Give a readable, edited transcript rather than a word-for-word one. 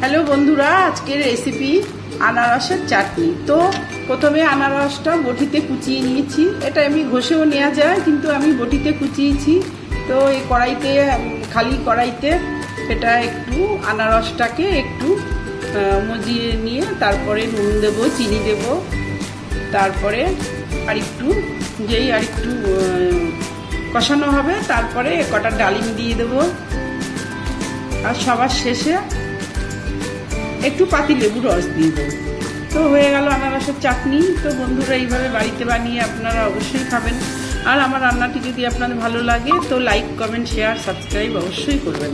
Hello বন্ধুরা, আজকের recipe আনারসের চাটনি। তো প্রথমে আনারসটা বটিতে কুচিয়ে নিয়েছি। এটা আমি ঘষেও নেওয়া যায়, কিন্তু আমি বটিতে কুচিয়েছি। তো এই কড়াইতে, খালি কড়াইতে এটা একটু আনারসটাকে একটু মজিয়ে নিয়ে তারপরে নুন দেবো, চিনি দেব, তারপরে আরেকটু কষানো হবে, তারপরে কটা ডালিম দিয়ে দেবো, আর সবার শেষে একটু পাতিলেবুর রস দিয়ে দেবো। তো হয়ে গেল আনারসের চাটনি। তো বন্ধুরা, এইভাবে বাড়িতে বানিয়ে আপনারা অবশ্যই খাবেন। আর আমার রান্নাটি যদি আপনাদের ভালো লাগে তো লাইক, কমেন্ট, শেয়ার, সাবস্ক্রাইব অবশ্যই করবেন।